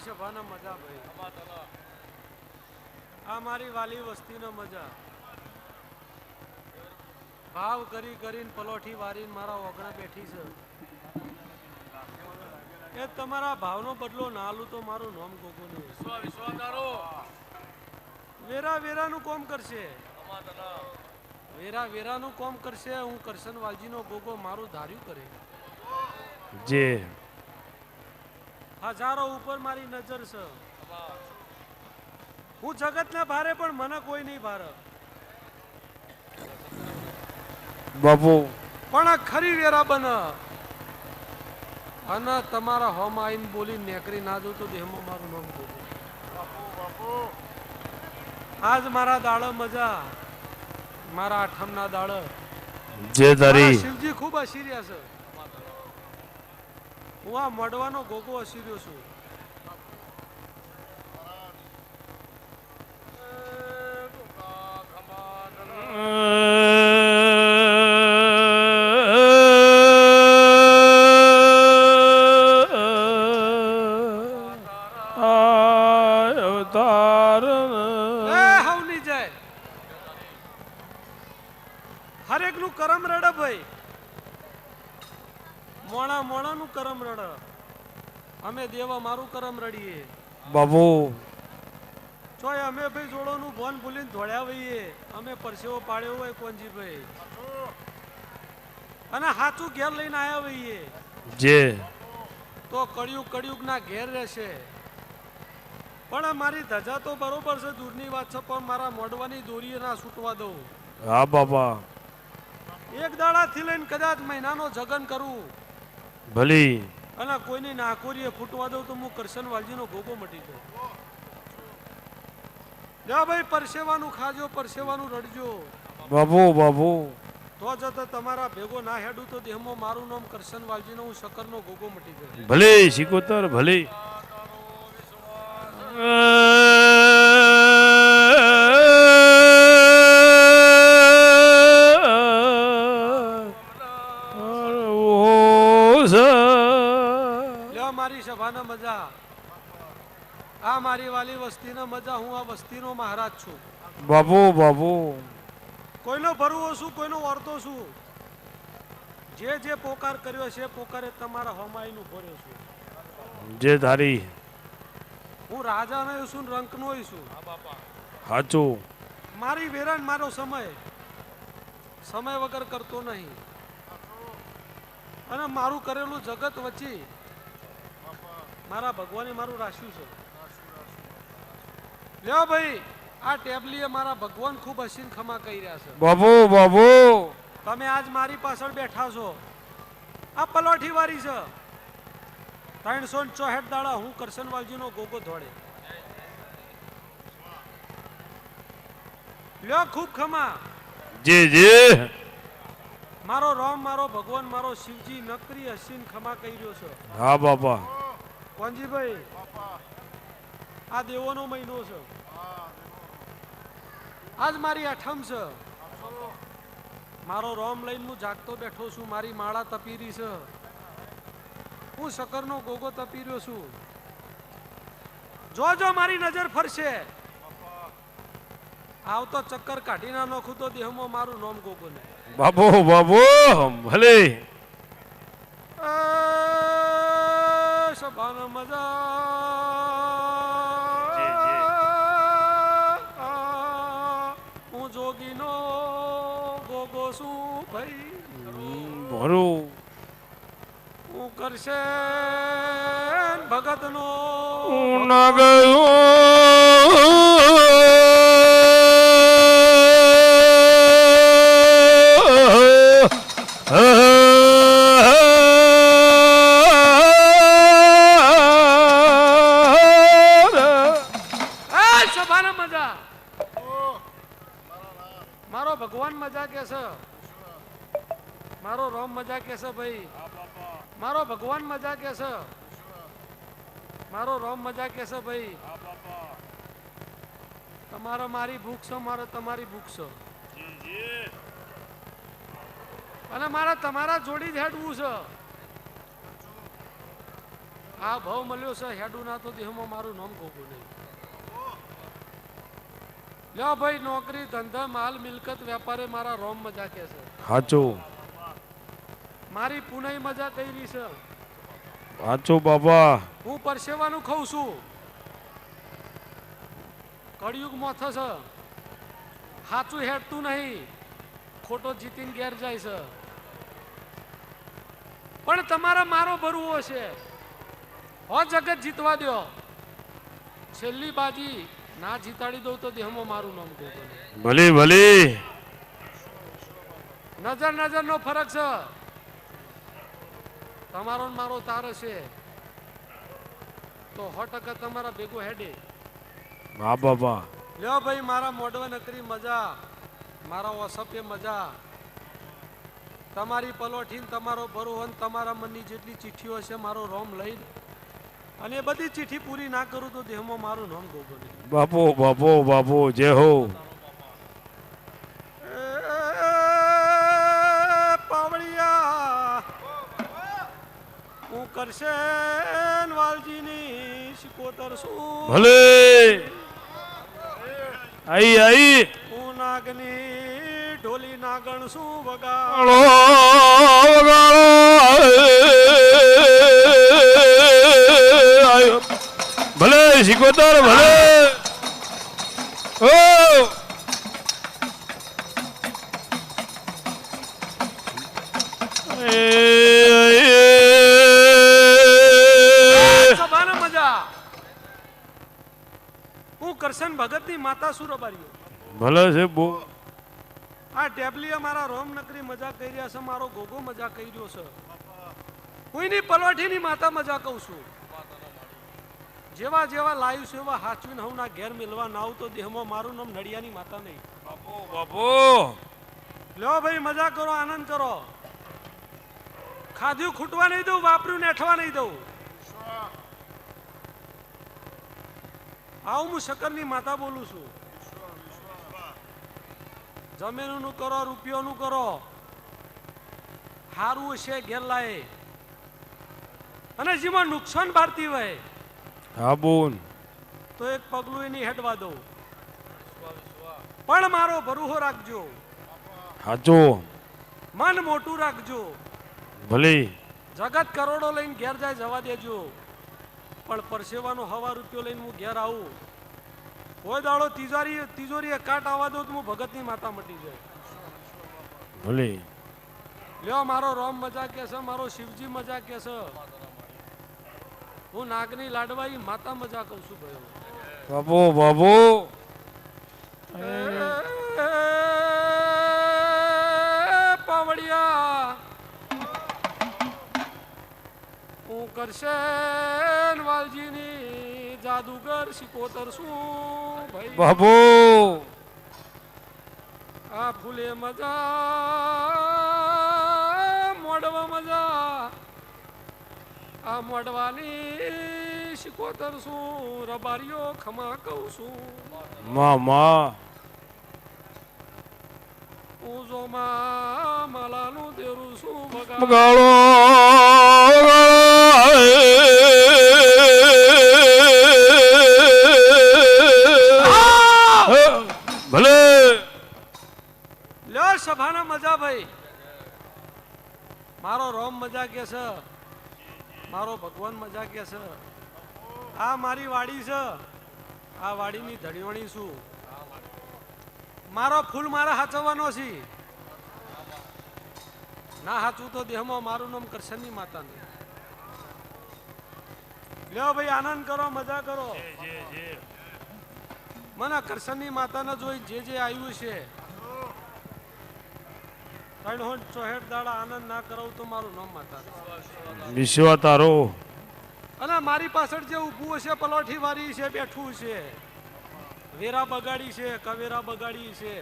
સભાનો મજા ભાઈ, આ મારી વાલી વસ્તીનો મજા. ભાવ કરી કરીને પલોઠી વારીને મારા ઓગણા બેઠી છે. એ તમારા ભાવનો બદલો ના આલું તો મારું નામ ગોગો નહીં. વેરા વેરાનું કોમ કરશે, વેરા વેરાનું કોમ કરશે. હું કરશન વાલજીનો ગોગો મારું ધાર્યું કરે. જે હજારો ઉપર મારી નજર છે. હું જગતને ભારે પણ મને કોઈ નહીં ભારે. બાપુ પણ ખરી વેરા બને અને તમારા હોમ આઈને બોલી નેકરી ના દઉં તો દેહમાં મારું નામ ગોગો. આજ મારા દાડો મજા, મારા આઠમના દાડો જે તારી શિવજી ખૂબ અસીર્યા છે. હું આ મોડવાનો ગોગો અસીર્યો છું. હરેક નું કરમ રડે ભાઈ, મોણા મોણા નું કરમ રડે. અમે દેવા મારું કરમ રડીએ બાપુ. ચોય અમે ભાઈ જોડોનું ભોન ભૂલીને ધોળ્યા વઈએ. અમે પરસેવો પાડ્યો હોય કોનજીભાઈ અને હાચું ઘેર લઈને આવ્યા વઈએ જે તો કળિયુગ ના ઘેર રહેશે. પણ મારી ધજા તો બરોબર છે, દૂરની વાત છે, પણ મારા મોડવાની દોરીએ ના છૂટવા દઉં. હા બાપા. એક દાડાથી લઈને કદાચ મહિનાનો જગન કરું ભલી અને કોઈની નાકોરીએ ફૂટવા દઉં તો હું કરશન વાલજીનો ગોગો મટી જાઉં. જા ભાઈ પરસેવાનું ખાજો, પરસેવાનું રડજો બાપુ. બાપુ તો જતો તમારા ભેગો ના હેડું તો દેહમાં મારું નામ કરશન વાલજીનો હું શકરનો ગોગો મટી જાય. ભલે શિકોતર ભલે. મારી સભાના મજા, આ મારી વાલી વસ્તીના મજા. હું આ વસ્તીનો મહારાજ છું બાપુ. બાપુ કોઈનો ભરવો છું, કોઈનો વર્તો છું. જે જે પોકાર કર્યો છે પોકારે તમારા હોમાઈનું ભર્યો છું. જે તારી હું રાજા નો છું, રંક નો છું. સાચું. મારી વેરાન મારો સમય વગર કરતો નહીં અને મારું કરેલું જગત વચ્ચે મારા ભગવાને મારું રાખ્યું છે. લ્યો ભાઈ, આ ટેબલીએ મારા ભગવાન ખૂબ હસીન ખમા કહી રહ્યા છે. બાપુ. બાપુ તમે આજ મારી પાછળ બેઠા છો. આ પલોઠી વારી છે. 364 દાડા હું કરશનવાલજીનો ગોગો ધોડે. લ્યો ખૂબ ખમા. જે જે મારો રામ, મારો ભગવાન, મારો શિવજી નકરી હસીન ખમા કહી રહ્યો છે. હા બાપા. કોનજીભાઈ, આ દેવોનો મહિનો છે. આજ મારી આઠમ છે. મારો રોમ લઈને હું જાગતો બેઠો છું. મારી માળા તપીરી છે. હું શકરનો ગોગો તપી રહ્યો છું. જો મારી નજર ફરશે, આવતો ચક્કર કાઢી ના નાખું તો દેહમાં મારું નામ ગોગો ને. બાપુ. બાપુ ભલે. સભાના મજા, હું જોગીનો ગોગો છું ભાઈ. ભરું હું કરશે ભગતનો ના ગયો. મારો ભગવાન મજા કે છે, મારો રામ મજા કે છે ભાઈ. મારો ભગવાન મજા કે છે, મારો રામ મજા કે છે ભાઈ. તમારે મારી ભૂખ છે, મારે તમારી ભૂખ છે અને મારે તમારા જોડી જ હેડવું છે. આ ભાવ મળ્યો છે હેડું ના તો દેહમાં મારું નામ ગોગું નહીં. લ્યો ભાઈ, નોકરી ધંધા માલ મિલકત વેપારે મારા રોમ મજા કે છે. હાચો મારી પુનઈ મજા કરી છે. હાચો બાબા. હું પરસેવાનું ખાઉં છું. કળિયુગ મોથ છે, સાચું હેડતું નહીં, ખોટો જીતીને ઘેર જાય છે. પણ તમારા મારો ભરવો છે. હો જગત જીતવા દો, છેલ્લી બાજી ના જીતાડી દઉં તો દેહમાં મારું નામ ગોગું. ભલે ભલે. નજર નજર નો ફરક છે. તમારો ને મારો તાર છે તો 100% તમારા ભેગો હેડે. હા બાબા. લ્યો ભાઈ, મારા મોઢવા નકરી મજા, મારા વસપે મજા, તમારી પલોઠી ને તમારો ભરો ને તમારા મનની જેટલી ચિઠ્ઠીઓ છે મારો રોમ લઈને, અને એ બધી ચિઠ્ઠી પૂરી ના કરું તો દેહમાં મારું નામ ગોગું નહીં. બાપો બાપો બાપો જય હો. પાવળિયા હું કરશે વાલજીની શિકોતર શું. ભલે આઈ આઈ. હું નાગની ઢોલી નાગણ શું વગા. ભલે શિકોતર ભલે. ઓ સભાના મજા. હું કરશન ભગત ની માતા સુરબારીઓ. ભલે છે બહુ. આ ટેબલીએ મારા રોમ નકરી મજા કરી રહ્યા છે, મારો ગોગો મજા કરી રહ્યો છે. કોઈની પલોઠીની માતા મજા કહું છું. જેવા જેવા લાયું છે એવા હાચવીને હું ના ઘેર મિલવા ના આવું તો દેહમાં મારું નામ નડિયાની માતા નહીં. બાપો બાપો. લ્યો ભાઈ, મજા કરો, આનંદ કરો. ખાધું ખૂટવા નહીં દઉં, વાપર્યું નેઠવા નહીં દઉં. આવું હું શકરની માતા બોલું છું. જમીનનું કરો, રૂપિયોનું કરો, હારું છે ઘેર લાય, અને જેમાં નુકસાન ભારતી હોય હા બોન તો એક પગલું એની હેડવા દઉં. પણ મારો ભરોસો રાખજો, હાચો. મન મોટું રાખજો. ભલે જગત કરોડો લઈને ઘેર જાય જવા દેજો, પણ પરસેવાનો હવા રૂપિયો લઈને હું ઘેર આવું, કોઈ દાડો તિજોરીએ કાટ આવવા દઉં તો હું ભગતની માતા મટી જાય. ભલે. લ્યો, મારો રોમ મજા કે છે, મારો શિવજી મજા કે છે, હું નાગની લાડવાઈ માતા મજા કહું છું ભાઈ. બાપો બાપો. પાવડિયા હું કરશે વાલજીની જાદુગર શિકોતર શું ભાઈ. બાપો. આ ફૂલે મજા, મોડવા મજા, આ મોડવાની શિકોતર શું રબારીઓ ખમા કહું છું. મામા. ઉજોમાં માલાનું દેરું શું બગાડો. ભલે. લ્યો સભાના મજા ભાઈ. મારો રોમ મજા કે છે, મારો ભગવાન મજા કે છે. આ મારી વાડી છે, આ વાડીની ધણીવણી છું. મારો ફૂલ મારા હાચવવાનો છે, ના હાચું તો દેહમાં મારું નામ કરશનની માતા નહીં. લ્યો ભાઈ, આનંદ કરો, મજા કરો. મને કરશનની માતાને જોઈ જે જે આવ્યું છે 364 દાડા આનંદ ના કરાવું તો મારું નામ માતા. વિશ્વા તારો. અને મારી પાછળ જે ઊભું હશે પલોઠી વાળી છે, બેઠું છે, વેરા બગાડી છે, કવેરા બગાડી છે,